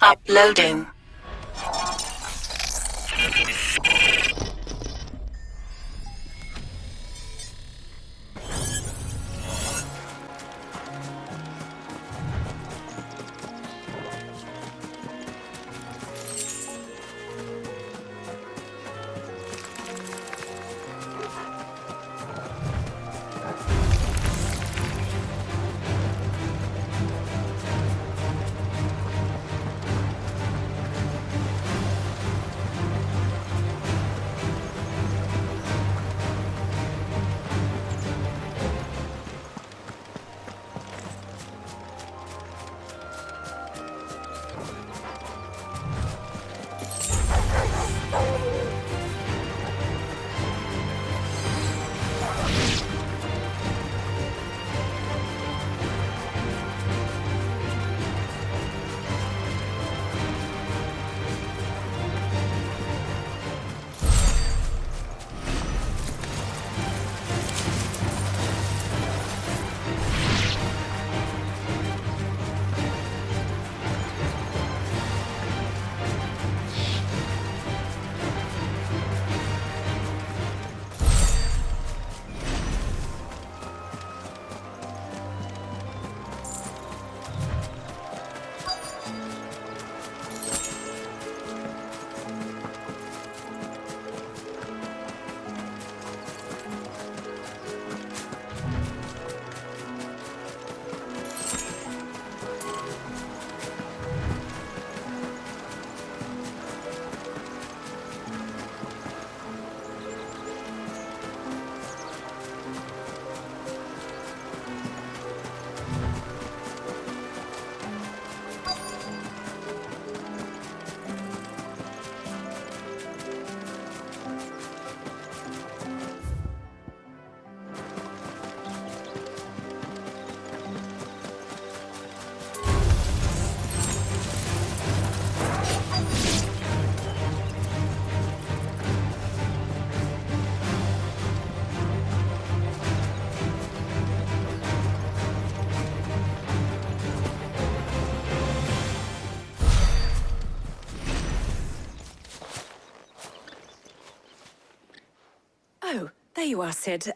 Uploading. Oh, there you are, Sid.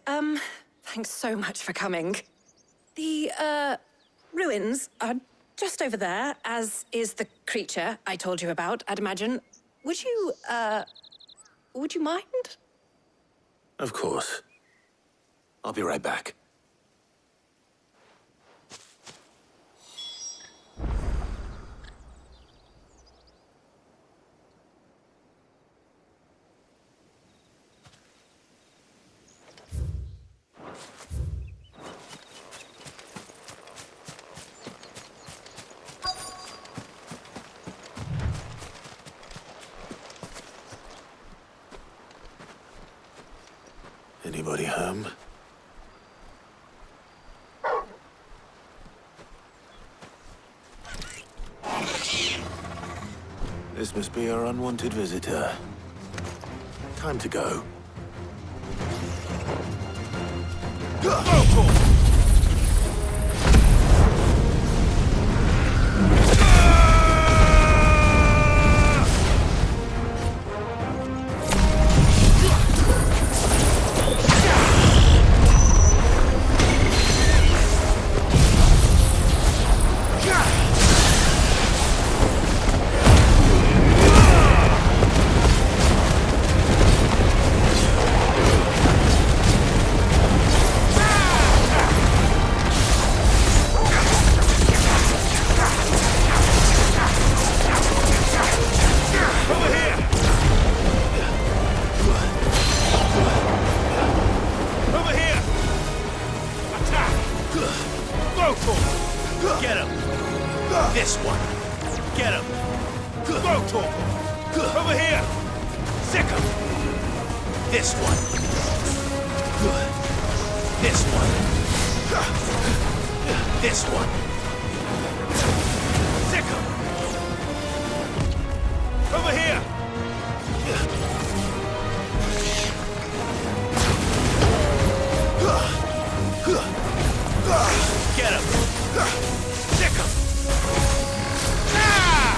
Thanks so much for coming. The, ruins are just over there, as is the creature I told you about, I'd imagine. Would you mind? Of course. I'll be right back. Anybody home? This must be our unwanted visitor. Time to go. Get him! This one! Get him! Throw Torkel! Over here! Sick him! This one! This one! This one! Sick him! Over here! Get him! Sick him! Ah!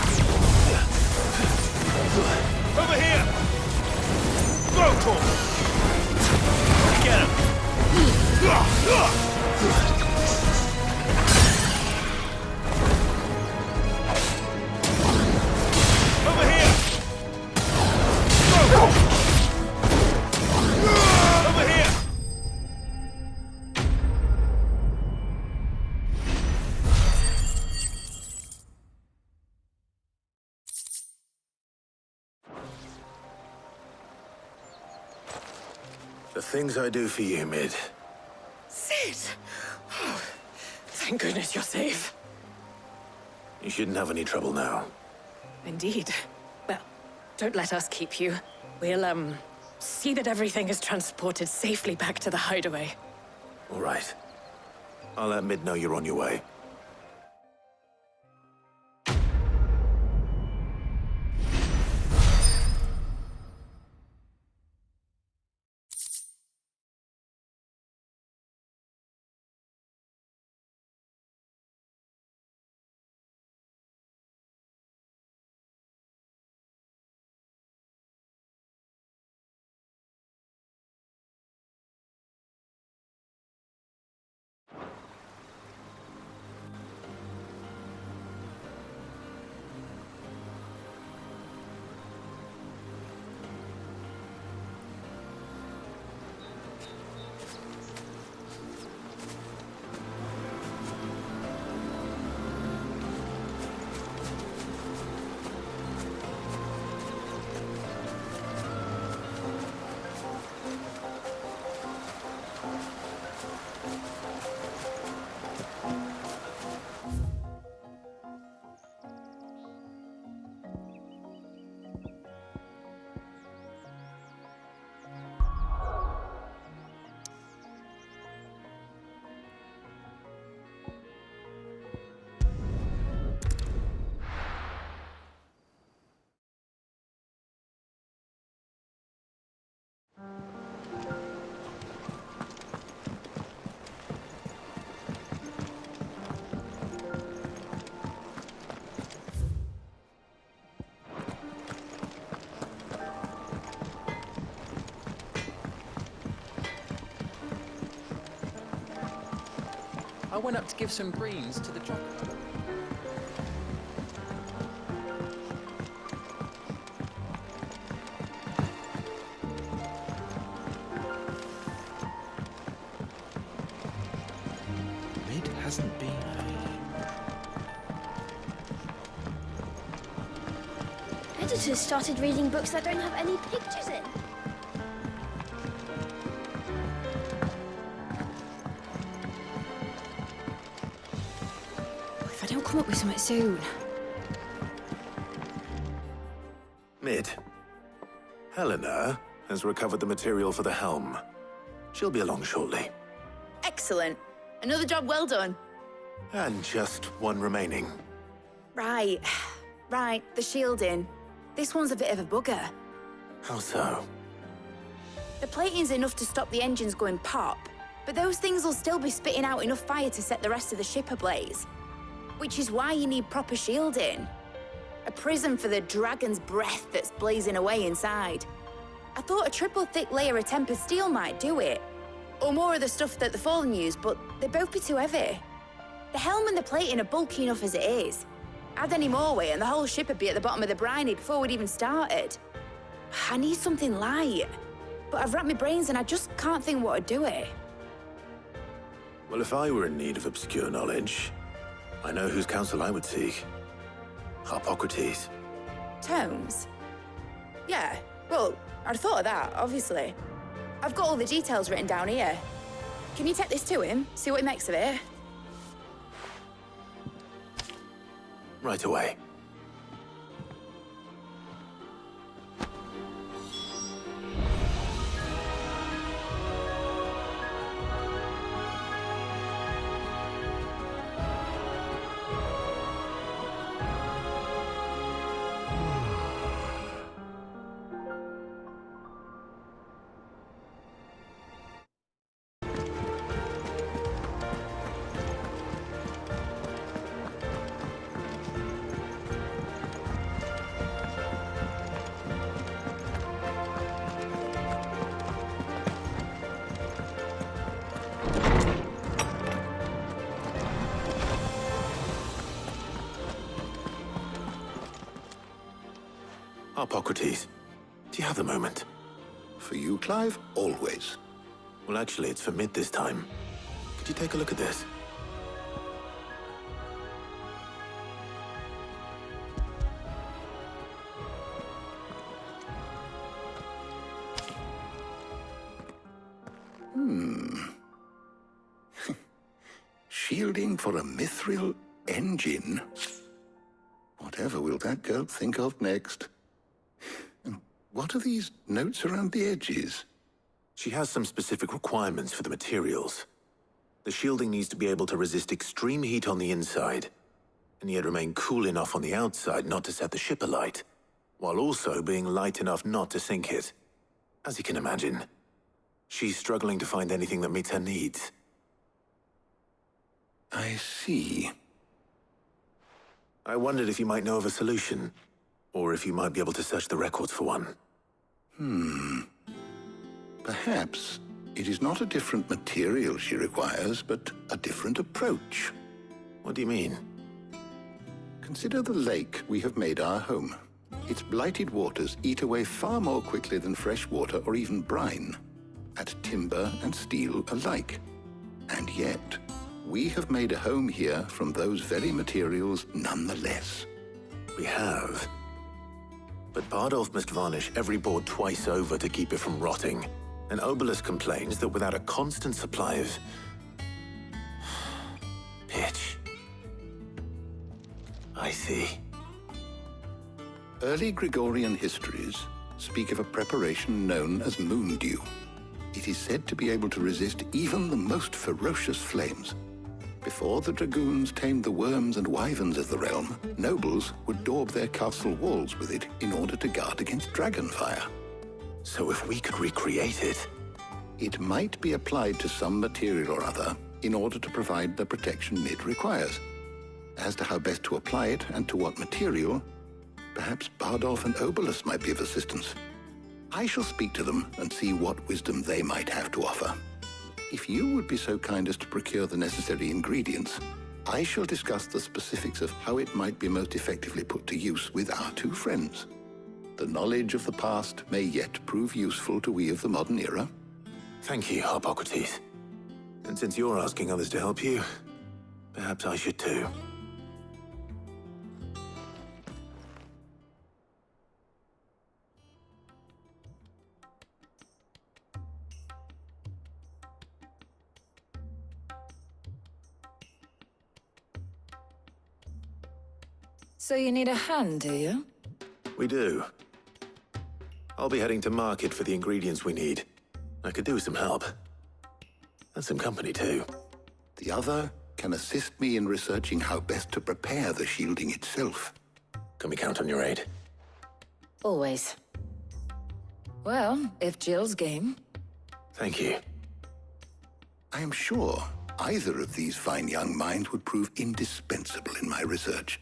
The things I do for you, Mid. Sid! Oh, thank goodness you're safe. You shouldn't have any trouble now. Indeed. Well, don't let us keep you. We'll, see that everything is transported safely back to the hideaway. All right. I'll let Mid know you're on your way. I went up to give some greens to the chocolate. Mid hasn't been. Editors started reading books that don't have any pictures in. If I don't come up with something soon. Mid. Helena has recovered the material for the helm. She'll be along shortly. Excellent. Another job well done. And just one remaining. Right. Right, the shielding. This one's a bit of a bugger. How so? The plating's enough to stop the engines going pop, but those things will still be spitting out enough fire to set the rest of the ship ablaze. Which is why you need proper shielding. A prison for the dragon's breath that's blazing away inside. I thought a triple thick layer of tempered steel might do it. Or more of the stuff that the Fallen use, but they'd both be too heavy. The helm and the plating are bulky enough as it is. Add any more weight and the whole ship would be at the bottom of the briny before we'd even started. I need something light. But I've racked my brains and I just can't think what would do it. Well, if I were in need of obscure knowledge, I know whose counsel I would seek. Harpocrates. Tomes? Yeah, well, I'd thought of that, obviously. I've got all the details written down here. Can you take this to him, see what he makes of it? Right away. Harpocrates, do you have the moment? For you, Clive, always. Well, actually, it's for Mid this time. Could you take a look at this? Shielding for a mithril engine? Whatever will that girl think of next? And what are these notes around the edges? She has some specific requirements for the materials. The shielding needs to be able to resist extreme heat on the inside, and yet remain cool enough on the outside not to set the ship alight, while also being light enough not to sink it. As you can imagine, she's struggling to find anything that meets her needs. I see. I wondered if you might know of a solution, or if you might be able to search the records for one. Perhaps it is not a different material she requires, but a different approach. What do you mean? Consider the lake we have made our home. Its blighted waters eat away far more quickly than fresh water or even brine, at timber and steel alike. And yet, we have made a home here from those very materials nonetheless. We have. But Bardolph must varnish every board twice over to keep it from rotting. And Obelisk complains that without a constant supply of pitch. I see. Early Gregorian histories speak of a preparation known as moon dew. It is said to be able to resist even the most ferocious flames. Before the dragoons tamed the worms and wyverns of the realm, nobles would daub their castle walls with it in order to guard against dragonfire. So if we could recreate it... It might be applied to some material or other in order to provide the protection it requires. As to how best to apply it and to what material, perhaps Bardolph and Obelisk might be of assistance. I shall speak to them and see what wisdom they might have to offer. If you would be so kind as to procure the necessary ingredients, I shall discuss the specifics of how it might be most effectively put to use with our two friends. The knowledge of the past may yet prove useful to we of the modern era. Thank you, Hippocrates. And since you're asking others to help you, perhaps I should too. So you need a hand, do you? We do. I'll be heading to market for the ingredients we need. I could do with some help. And some company, too. The other can assist me in researching how best to prepare the shielding itself. Can we count on your aid? Always. Well, if Jill's game. Thank you. I am sure either of these fine young minds would prove indispensable in my research.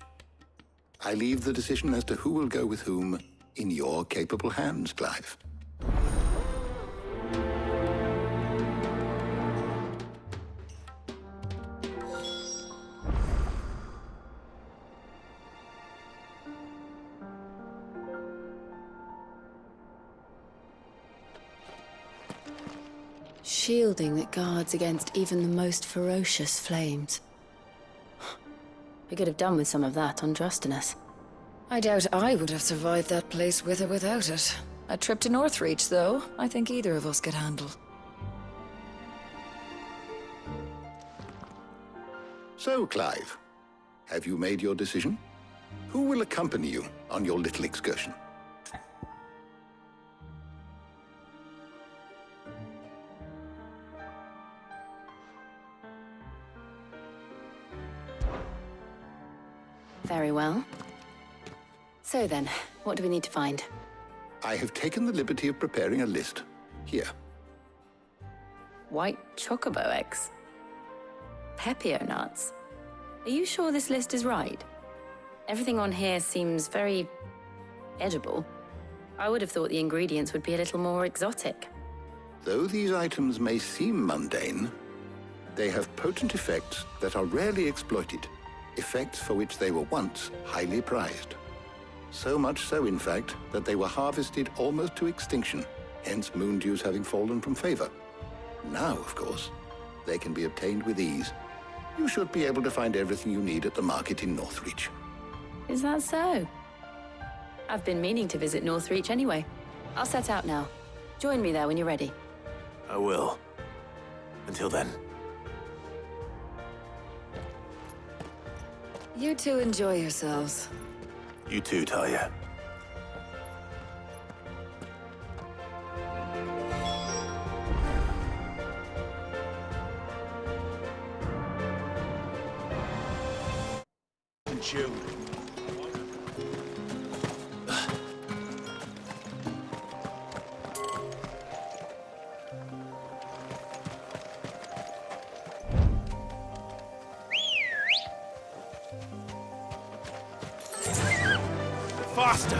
I leave the decision as to who will go with whom in your capable hands, Clive. Shielding that guards against even the most ferocious flames. We could have done with some of that on Drustinus. I doubt I would have survived that place with or without it. A trip to Northreach, though, I think either of us could handle. So, Clive, have you made your decision? Who will accompany you on your little excursion? Very well. So then, what do we need to find? I have taken the liberty of preparing a list. Here. White chocobo eggs. Pepio nuts. Are you sure this list is right? Everything on here seems very edible. I would have thought the ingredients would be a little more exotic. Though these items may seem mundane, they have potent effects that are rarely exploited, effects for which they were once highly prized. So much so, in fact, that they were harvested almost to extinction, hence moon dews having fallen from favor. Now, of course, they can be obtained with ease. You should be able to find everything you need at the market in Northreach. Is that so? I've been meaning to visit Northreach anyway. I'll set out now. Join me there when you're ready. I will. Until then. You two enjoy yourselves. You too, Talia. And chilled. Faster!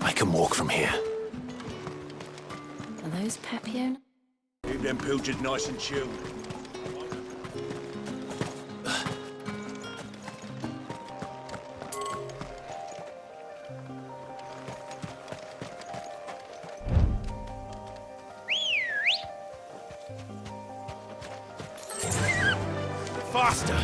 I can walk from here. Are those Papillon? Keep them pilchards nice and chilled. Faster!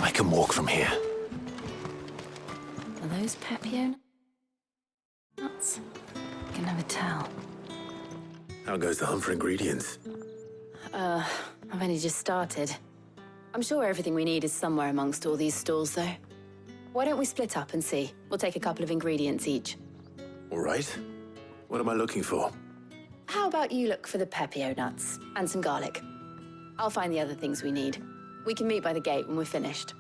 I can walk from here. Are those Papillon? Nuts? I can never tell. How goes the hunt for ingredients? I've only just started. I'm sure everything we need is somewhere amongst all these stalls, though. Why don't we split up and see? We'll take a couple of ingredients each. All right. What am I looking for? How about you look for the Pepio nuts and some garlic? I'll find the other things we need. We can meet by the gate when we're finished.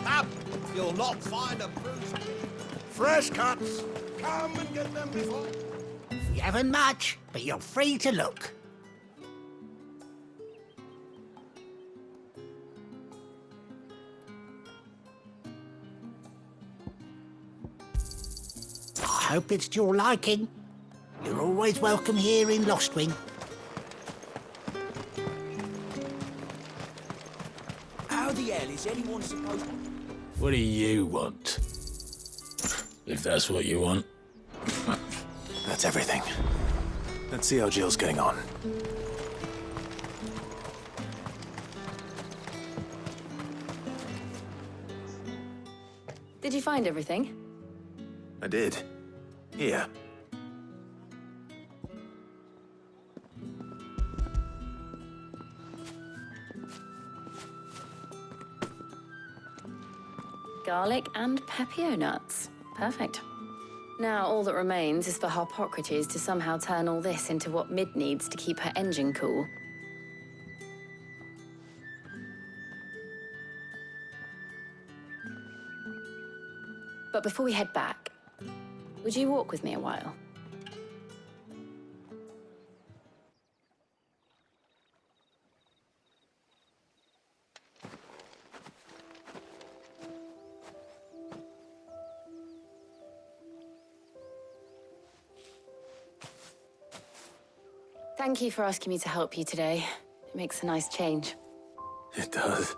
Up! You'll not find a bruised pig. Fresh cuts! Come and get them before... You haven't much, but you're free to look. hope it's to your liking. You're always welcome here in Lostwing. How the hell is anyone supposed to... What do you want? If that's what you want. That's everything. Let's see how Jill's getting on. Did you find everything? I did. Here. Garlic and pepio nuts. Perfect. Now all that remains is for Harpocrates to somehow turn all this into what Mid needs to keep her engine cool. But before we head back, would you walk with me a while? Thank you for asking me to help you today. It makes a nice change. It does.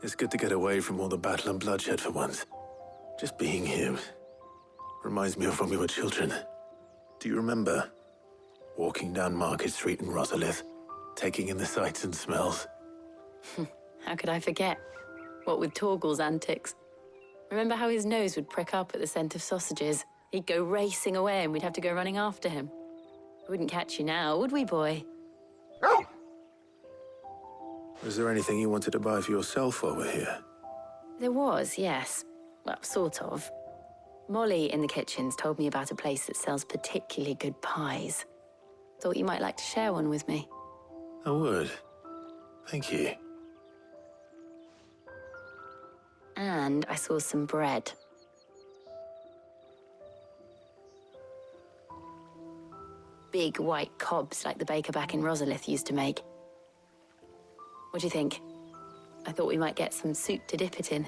It's good to get away from all the battle and bloodshed for once. Just being here reminds me of when we were children. Do you remember walking down Market Street in Rosalith, taking in the sights and smells? How could I forget? What with Torgal's antics. Remember how his nose would prick up at the scent of sausages? He'd go racing away and we'd have to go running after him. We wouldn't catch you now, would we, boy? Was there anything you wanted to buy for yourself while we're here? There was, yes. Well, sort of. Molly in the kitchens told me about a place that sells particularly good pies. Thought you might like to share one with me. I would. Thank you. And I saw some bread. Big white cobs like the baker back in Rosalith used to make. What do you think? I thought we might get some soup to dip it in.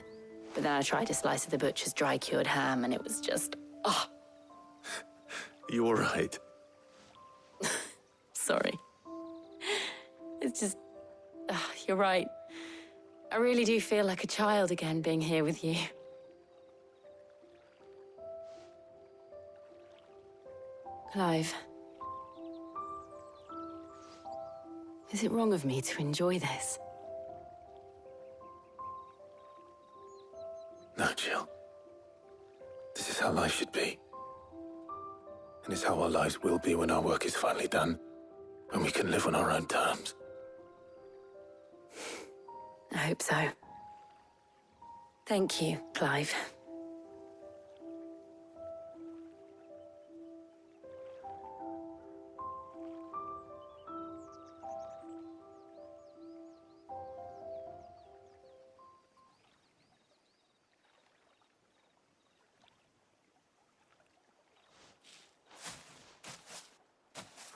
But then I tried a slice of the butcher's dry-cured ham and it was just... oh. You all right? Sorry. It's just... you're right. I really do feel like a child again being here with you. Clive. Is it wrong of me to enjoy this? No, Jill. This is how life should be. And it's how our lives will be when our work is finally done. When we can live on our own terms. I hope so. Thank you, Clive.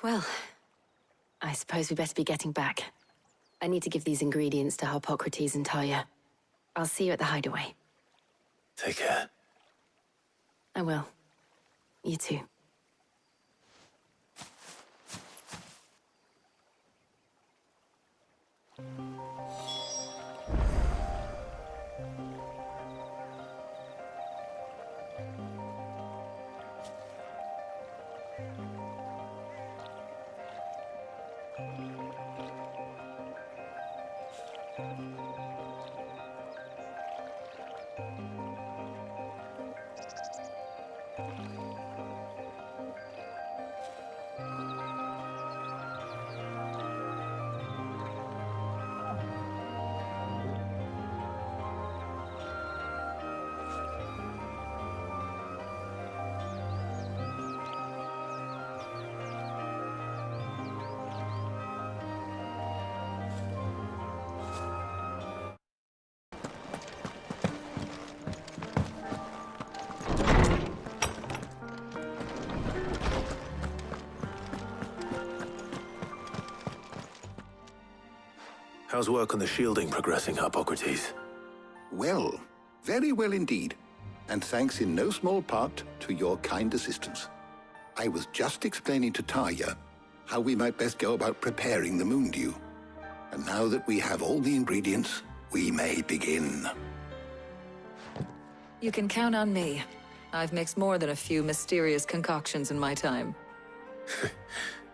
Well, I suppose we better be getting back. I need to give these ingredients to Harpocrates and Talia. I'll see you at the hideaway. Take care. I will. You too. How's work on the shielding progressing, Harpocrates? Well, very well indeed. and thanks in no small part to your kind assistance. I was just explaining to Tarja how we might best go about preparing the moon dew. And now that we have all the ingredients, we may begin. You can count on me. I've mixed more than a few mysterious concoctions in my time.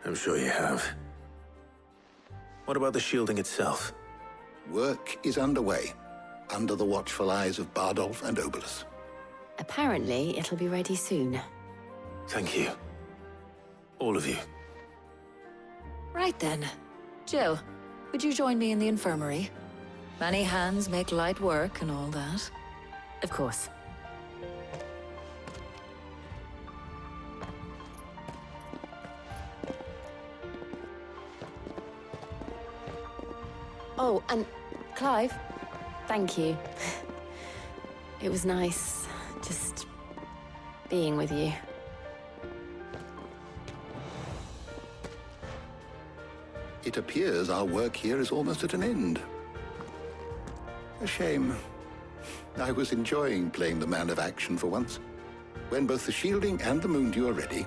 I'm sure you have. What about the shielding itself? Work is underway, under the watchful eyes of Bardolph and Obolus. Apparently, it'll be ready soon. Thank you. All of you. Right then. Jill, would you join me in the infirmary? Many hands make light work and all that. Of course. Oh, and Clive, thank you. It was nice just being with you. It appears our work here is almost at an end. A shame. I was enjoying playing the man of action for once. When both the shielding and the moon dew are ready,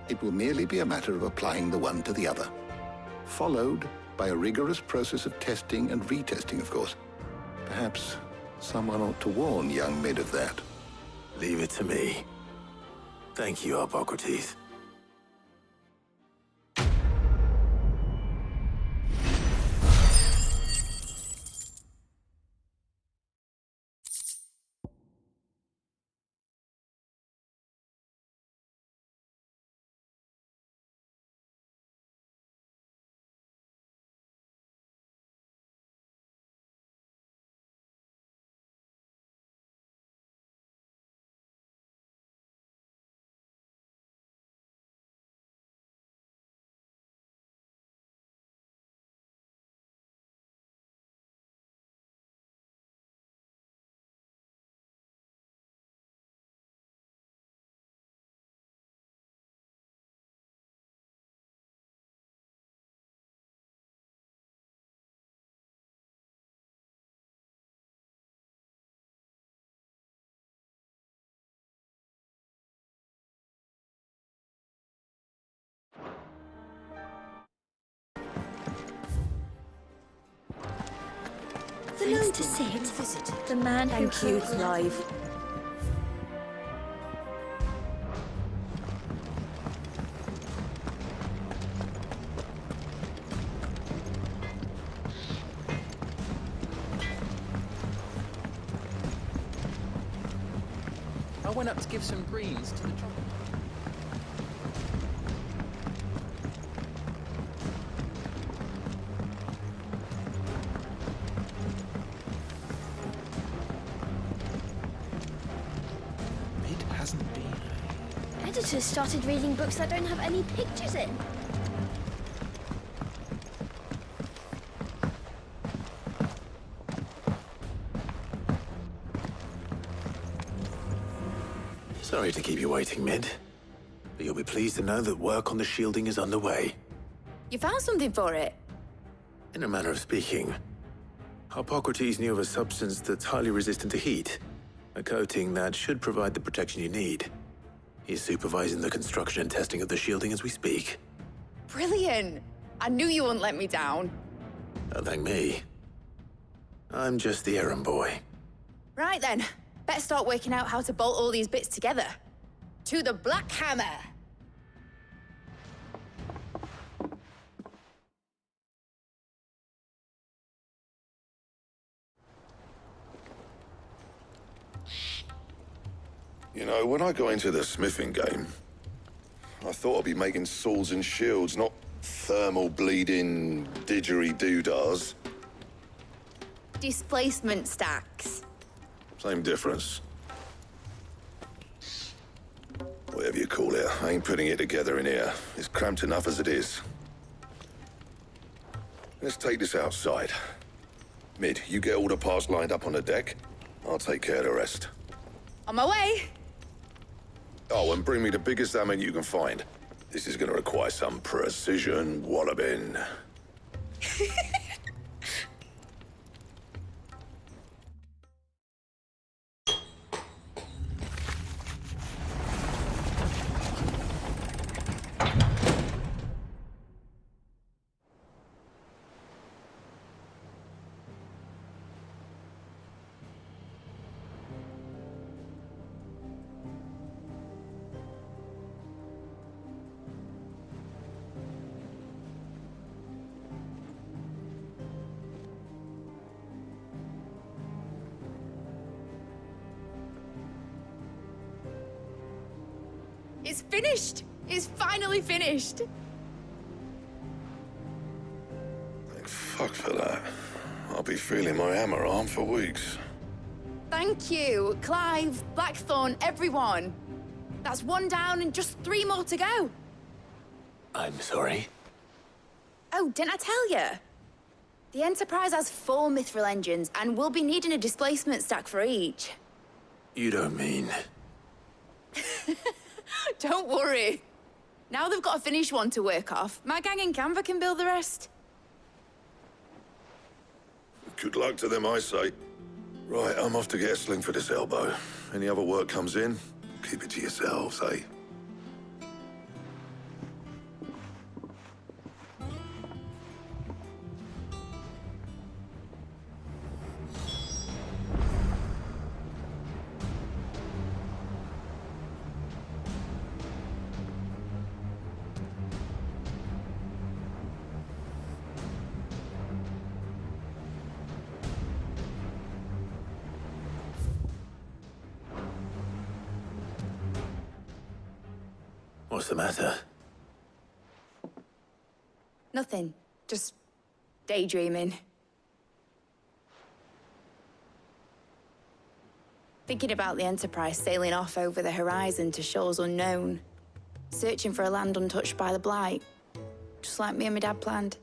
it will merely be a matter of applying the one to the other. Followed by a rigorous process of testing and retesting, of course. Perhaps someone ought to warn young Mid of that. Leave it to me. Thank you, Hippocrates. The known to sit, the man who... Thank you, Clive. I went up to give some greens to the chocolate. It hasn't been. Editors started reading books that don't have any pictures in. Sorry to keep you waiting, Mid. But you'll be pleased to know that work on the shielding is underway. You found something for it? In a manner of speaking, Hippocrates knew of a substance that's highly resistant to heat. A coating that should provide the protection you need. He's supervising the construction and testing of the shielding as we speak. Brilliant! I knew you wouldn't let me down. Don't thank me. I'm just the errand boy. Right then, better start working out how to bolt all these bits together. To the Black Hammer! You know, when I got into the smithing game, I thought I'd be making swords and shields, not thermal bleeding didgeridoo-dahs. Displacement stacks. Same difference. Whatever you call it, I ain't putting it together in here. It's cramped enough as it is. Let's take this outside. Mid, you get all the parts lined up on the deck. I'll take care of the rest. On my way! Oh, and bring me the biggest hammer you can find. This is gonna require some precision walloping. It's finished! It's finally finished! Thank fuck for that. I'll be feeling my hammer arm for weeks. Thank you, Clive, Blackthorn, everyone. That's one down and just 3 more to go. I'm sorry. Oh, didn't I tell you? The Enterprise has 4 mithril engines, and we'll be needing a displacement stack for each. You don't mean... Don't worry. Now they've got a finished one to work off. My gang in Canva can build the rest. Good luck to them, I say. Right, I'm off to get a sling for this elbow. Any other work comes in, keep it to yourselves, eh? What's the matter? Nothing. Just daydreaming. Thinking about the Enterprise sailing off over the horizon to shores unknown. Searching for a land untouched by the Blight. Just like me and my dad planned.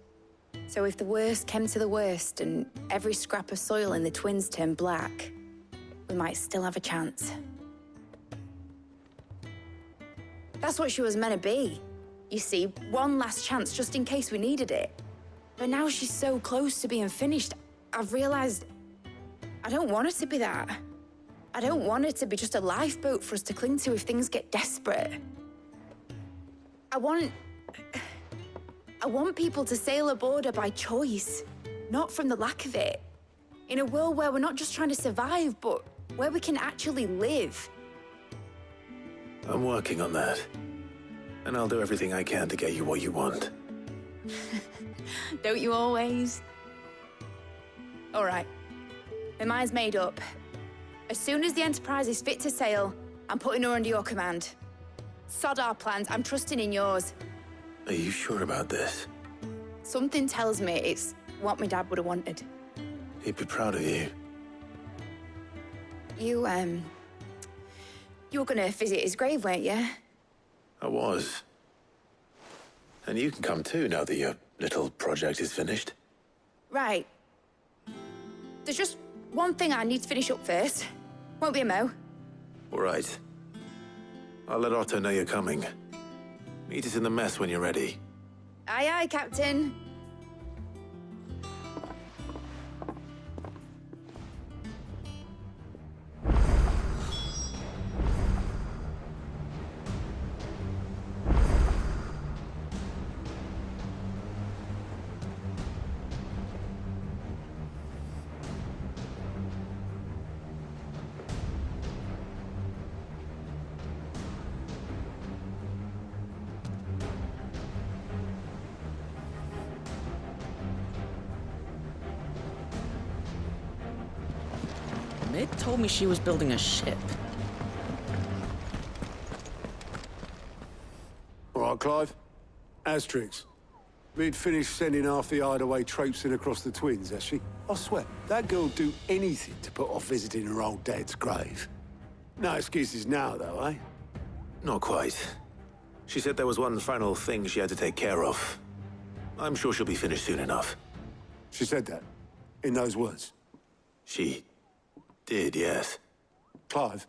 So if the worst came to the worst and every scrap of soil in the Twins turned black, we might still have a chance. That's what she was meant to be. You see, one last chance just in case we needed it. But now she's so close to being finished, I've realized I don't want her to be that. I don't want her to be just a lifeboat for us to cling to if things get desperate. I want people to sail aboard her by choice, not from the lack of it. In a world where we're not just trying to survive, but where we can actually live. I'm working on that. And I'll do everything I can to get you what you want. Don't you always? All right. My mind's made up. As soon as the Enterprise is fit to sail, I'm putting her under your command. Sod our plans, I'm trusting in yours. Are you sure about this? Something tells me it's what my dad would have wanted. He'd be proud of you. You were gonna visit his grave, weren't you? I was. And you can come too now that your little project is finished. Right. There's just one thing I need to finish up first. Won't be a mo. All right. I'll let Otto know you're coming. Meet us in the mess when you're ready. Aye, aye, Captain. Mid told me she was building a ship. All right, Clive. Asterix. Mid finished sending half the hideaway traipsing across the Twins, has she? I swear, that girl'd do anything to put off visiting her old dad's grave. No excuses now, though, eh? Not quite. She said there was one final thing she had to take care of. I'm sure she'll be finished soon enough. She said that? In those words? She did, yes. Clive?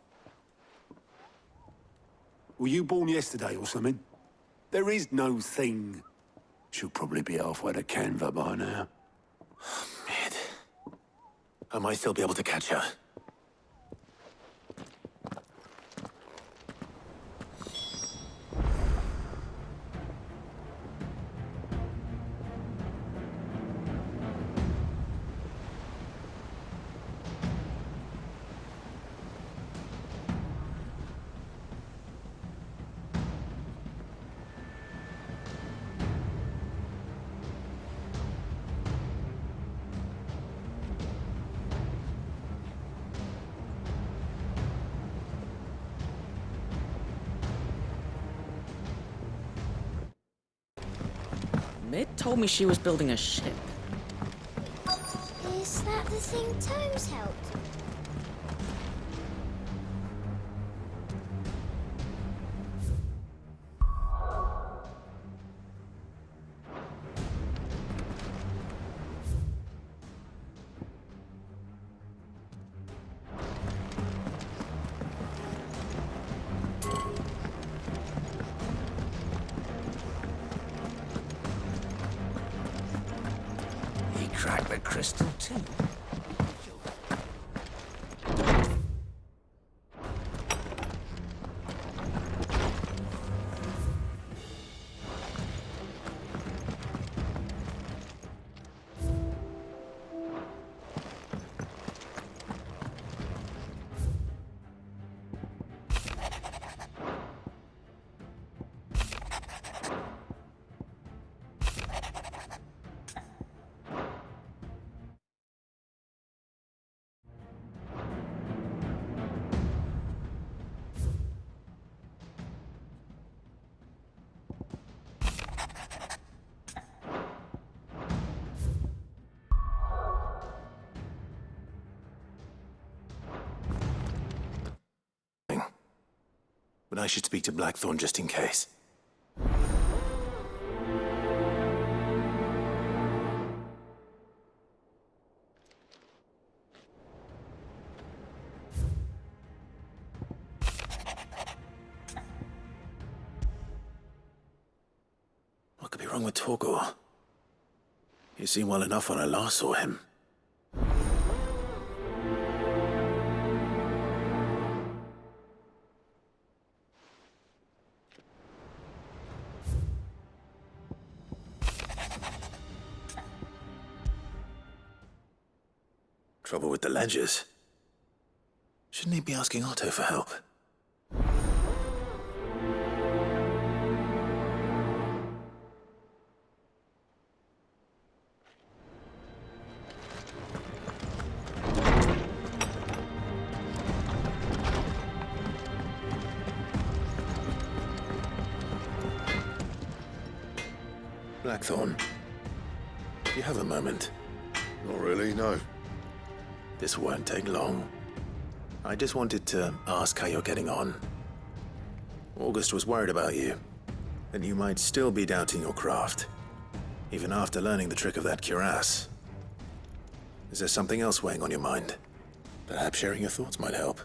Were you born yesterday or something? There is no thing. She'll probably be halfway to Canva by now. Mid. I might still be able to catch her. Mid told me she was building a ship. Is that the thing Tomes helped? He cracked the crystal too. But I should speak to Blackthorn just in case. What could be wrong with Torgor? He seemed well enough when I last saw him. Trouble with the ledgers. Shouldn't he be asking Otto for help? Blackthorn, do you have a moment? Not really, no. This won't take long. I just wanted to ask how you're getting on. August was worried about you, that you might still be doubting your craft, even after learning the trick of that cuirass. Is there something else weighing on your mind? Perhaps sharing your thoughts might help.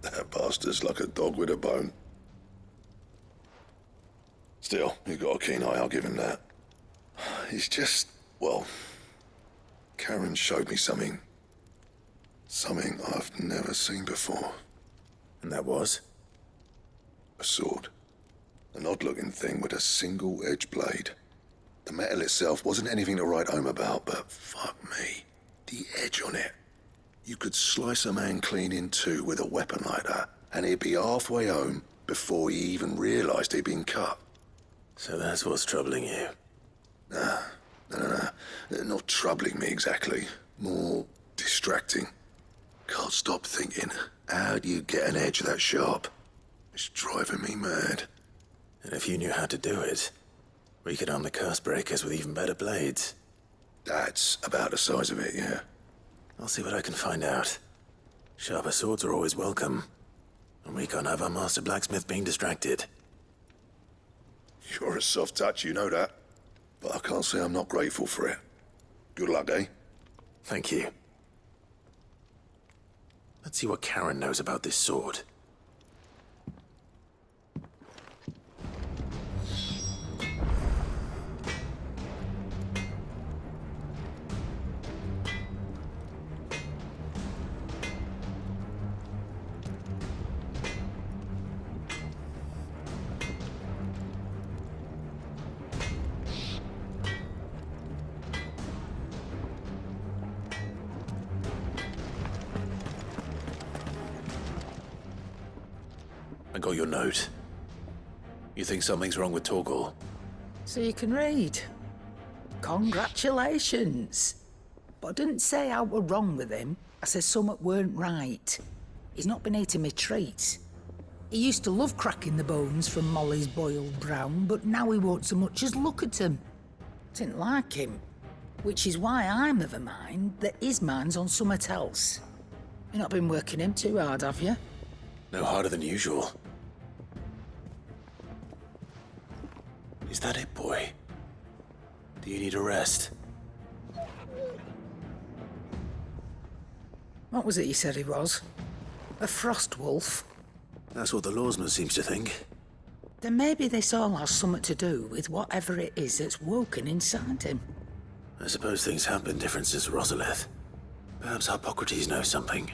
That bastard's like a dog with a bone. Still, he's got a keen eye, I'll give him that. He's just, well, Karen showed me something. Something I've never seen before. And that was? A sword. An odd-looking thing with a single-edged blade. The metal itself wasn't anything to write home about, but fuck me. The edge on it. You could slice a man clean in two with a weapon like that, and he'd be halfway home before he even realized he'd been cut. So that's what's troubling you? Nah. Not troubling me exactly. More distracting. Can't stop thinking, how do you get an edge that sharp? It's driving me mad. And if you knew how to do it, we could arm the curse breakers with even better blades. That's about the size of it, yeah. I'll see what I can find out. Sharper swords are always welcome. And we can't have our master blacksmith being distracted. You're a soft touch, you know that. But I can't say I'm not grateful for it. Good luck, eh? Thank you. Let's see what Karen knows about this sword. I got your note. You think something's wrong with Torgor? So you can read. Congratulations. But I didn't say I were wrong with him. I said something weren't right. He's not been eating me treats. He used to love cracking the bones from Molly's boiled brown, but now he won't so much as look at 'em. Didn't like him. Which is why I'm of a mind that his mind's on something else. You've not been working him too hard, have you? No harder than usual. Is that it, boy? Do you need a rest? What was it you said he was? A frost wolf? That's what the lawsman seems to think. Then maybe this all has something to do with whatever it is that's woken inside him. I suppose things have been different since Rosalith. Perhaps Hippocrates knows something.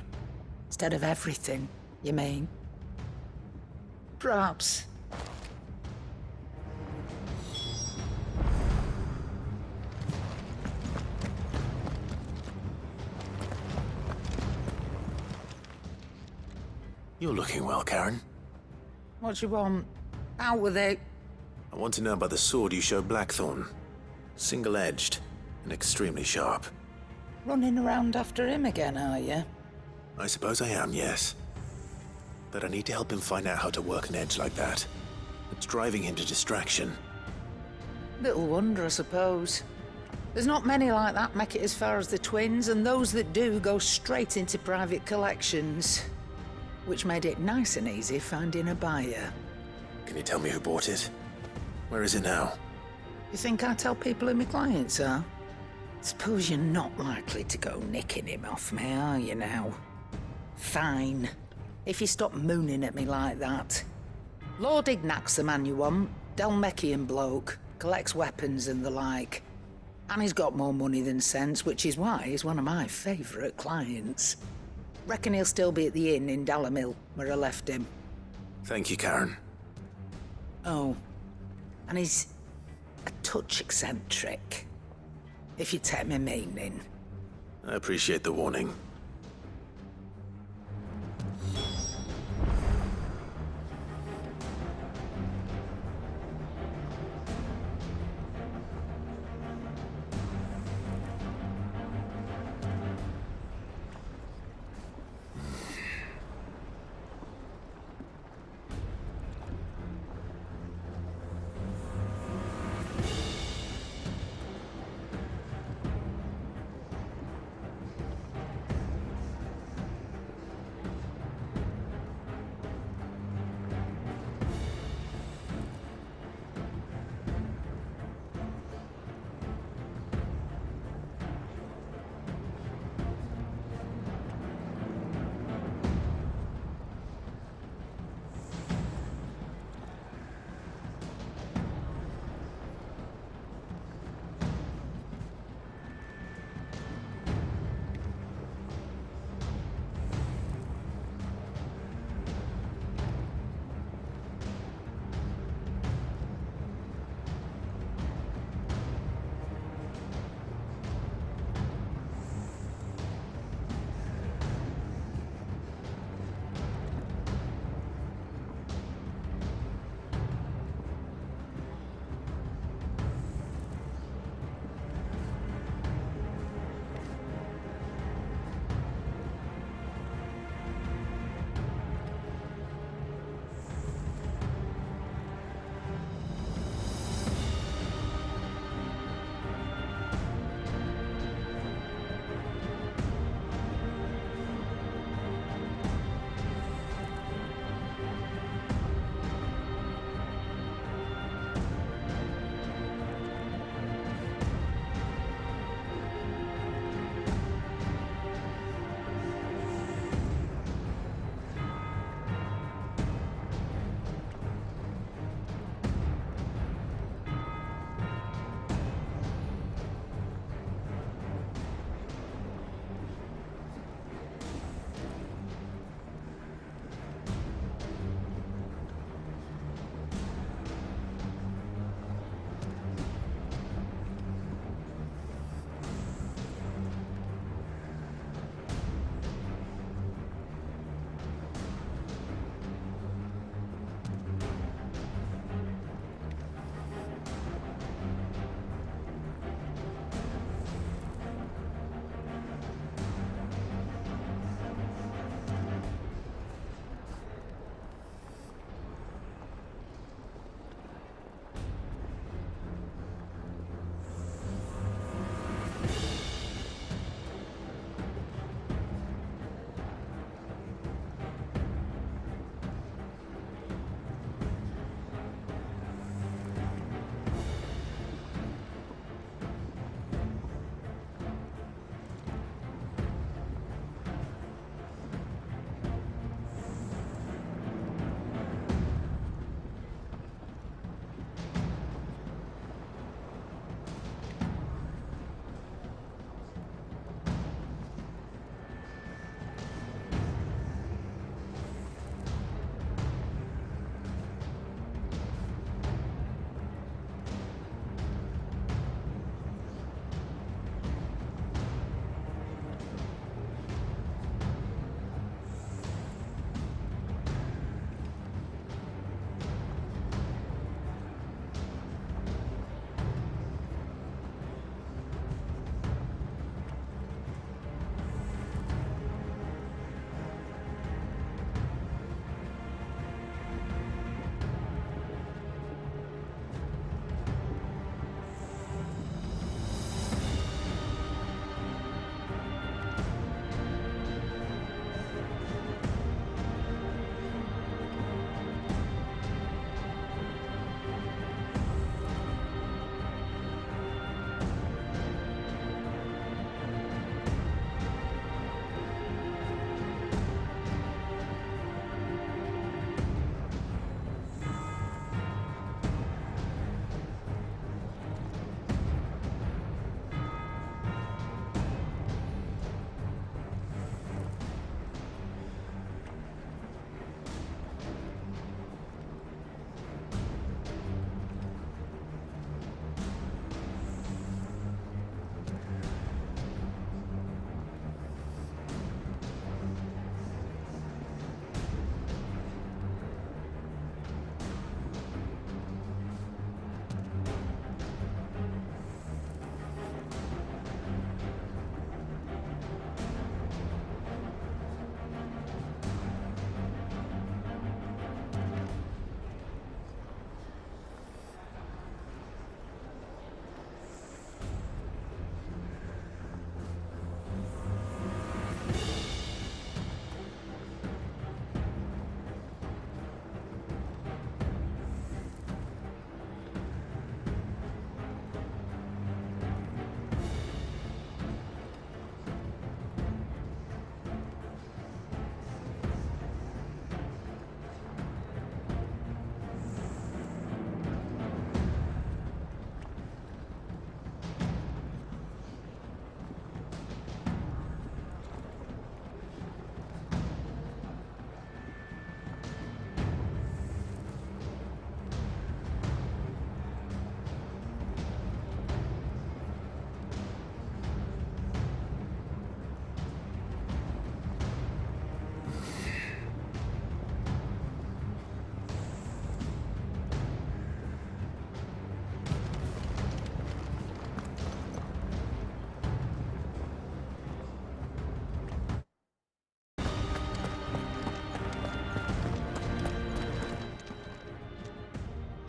Instead of everything, you mean? Perhaps. You're looking well, Karen. What do you want? Out with it. I want to know about the sword you showed Blackthorn. Single-edged and extremely sharp. Running around after him again, are you? I suppose I am, yes. But I need to help him find out how to work an edge like that. It's driving him to distraction. Little wonder, I suppose. There's not many like that make it as far as the twins, and those that do go straight into private collections. Which made it nice and easy finding a buyer. Can you tell me who bought it? Where is it now? You think I tell people who my clients are? Suppose you're not likely to go nicking him off me, are you now? Fine. If you stop mooning at me like that. Lord Ignac's the man you want. Dalmekian bloke. Collects weapons and the like. And he's got more money than sense, which is why he's one of my favourite clients. Reckon he'll still be at the inn in Dalamil, where I left him. Thank you, Karen. Oh, and he's a touch eccentric, if you take my meaning. I appreciate the warning.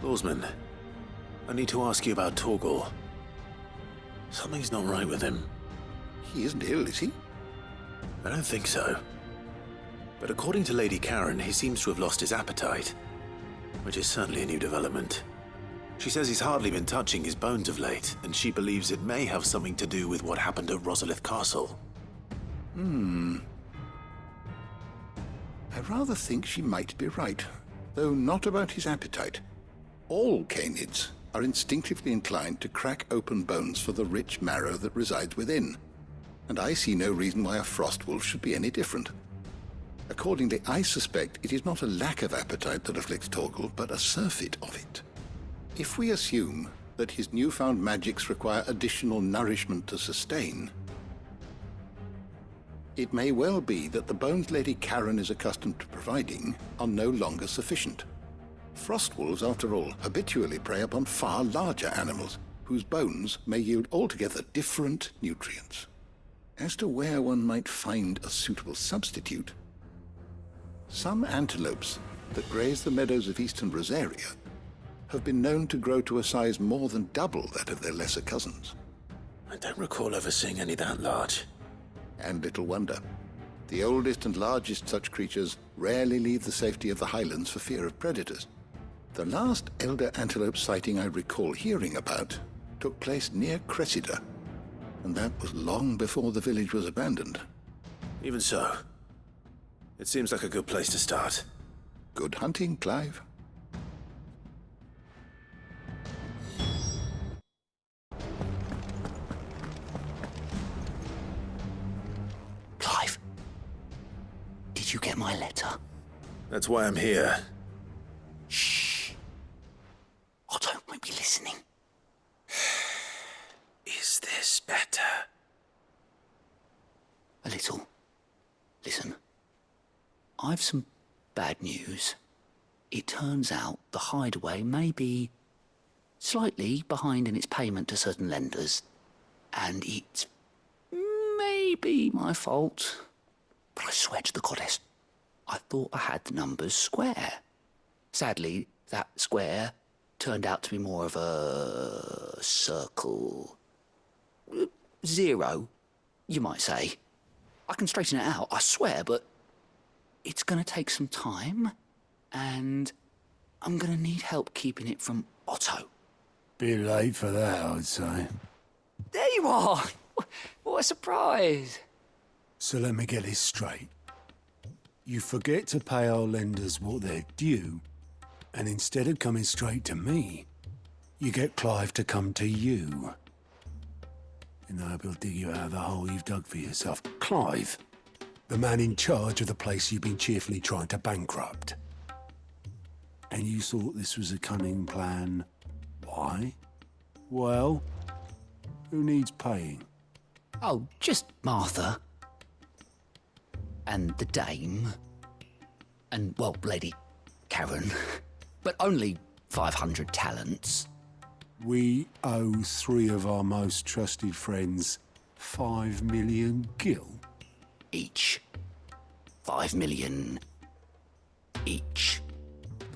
Lawsman, I need to ask you about Torgal. Something's not right with him. He isn't ill, is he? I don't think so. But according to Lady Karen, he seems to have lost his appetite, which is certainly a new development. She says he's hardly been touching his bones of late, and she believes it may have something to do with what happened at Rosalith Castle. I rather think she might be right, though not about his appetite. All canids are instinctively inclined to crack open bones for the rich marrow that resides within, and I see no reason why a frost wolf should be any different. Accordingly, I suspect it is not a lack of appetite that afflicts Torgal, but a surfeit of it. If we assume that his newfound magics require additional nourishment to sustain, it may well be that the bones Lady Karen is accustomed to providing are no longer sufficient. Frost wolves, after all, habitually prey upon far larger animals, whose bones may yield altogether different nutrients. As to where one might find a suitable substitute, some antelopes that graze the meadows of eastern Rosaria have been known to grow to a size more than double that of their lesser cousins. I don't recall ever seeing any that large. And little wonder. The oldest and largest such creatures rarely leave the safety of the highlands for fear of predators. The last elder antelope sighting I recall hearing about took place near Cressida, and that was long before the village was abandoned. Even so, it seems like a good place to start. Good hunting, Clive. Clive, did you get my letter? That's why I'm here. Shh. Otto might be listening. Is this better? A little. Listen, I've some bad news. It turns out the hideaway may be slightly behind in its payment to certain lenders, and it's maybe my fault. But I swear to the goddess, I thought I had the numbers square. Sadly, that square turned out to be more of a circle. 0, you might say. I can straighten it out, I swear, but it's going to take some time, and I'm going to need help keeping it from Otto. Bit late for that, I'd say. There you are! What a surprise! So let me get this straight. You forget to pay our lenders what they're due, and instead of coming straight to me, you get Clive to come to you. And I hope he'll dig you out of the hole you've dug for yourself. Clive, the man in charge of the place you've been cheerfully trying to bankrupt. And you thought this was a cunning plan. Why? Well, who needs paying? Oh, just Martha. And the dame. And, well, Lady Karen. But only 500 talents. We owe 3 of our most trusted friends 5 million gil. Each. 5 million each.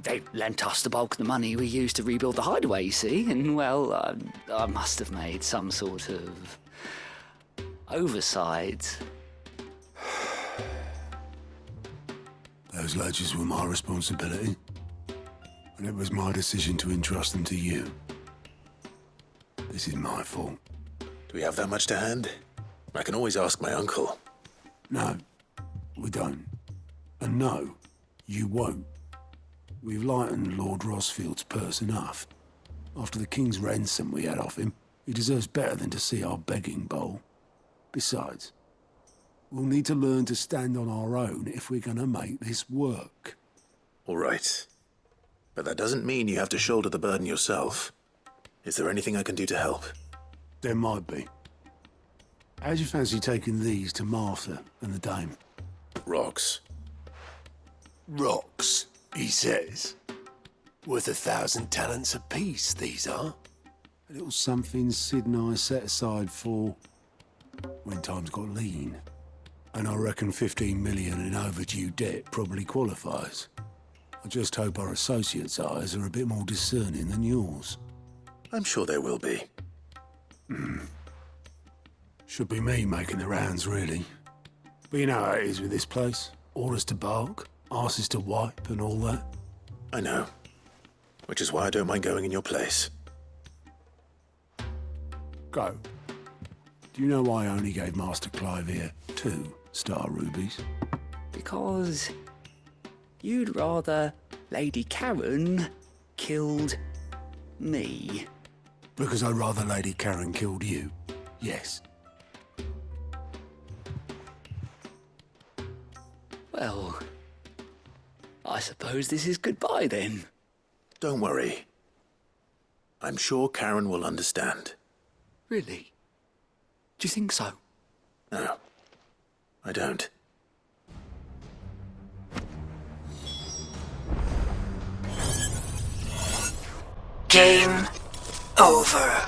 They lent us the bulk of the money we used to rebuild the hideaway, you see, and, well, I must have made some sort of oversight. Those ledgers were my responsibility, and it was my decision to entrust them to you. This is my fault. Do we have that much to hand? I can always ask my uncle. No, we don't. And no, you won't. We've lightened Lord Rosfield's purse enough. After the king's ransom we had off him, he deserves better than to see our begging bowl. Besides, we'll need to learn to stand on our own if we're gonna make this work. All right. But that doesn't mean you have to shoulder the burden yourself. Is there anything I can do to help? There might be. How'd you fancy taking these to Martha and the dame? Rocks. Rocks, he says. Worth 1,000 talents apiece, these are. A little something Sid and I set aside for when times got lean. And I reckon 15 million in overdue debt probably qualifies. I just hope our associates' eyes are a bit more discerning than yours. I'm sure there will be. Should be me making the rounds, really. But you know how it is with this place. Orders to bark, arses to wipe, and all that. I know. Which is why I don't mind going in your place. Go. Do you know why I only gave Master Clive here 2 star rubies? Because you'd rather Lady Karen killed me. Because I'd rather Lady Karen killed you. Yes. Well, I suppose this is goodbye then. Don't worry. I'm sure Karen will understand. Really? Do you think so? No, I don't. Game over.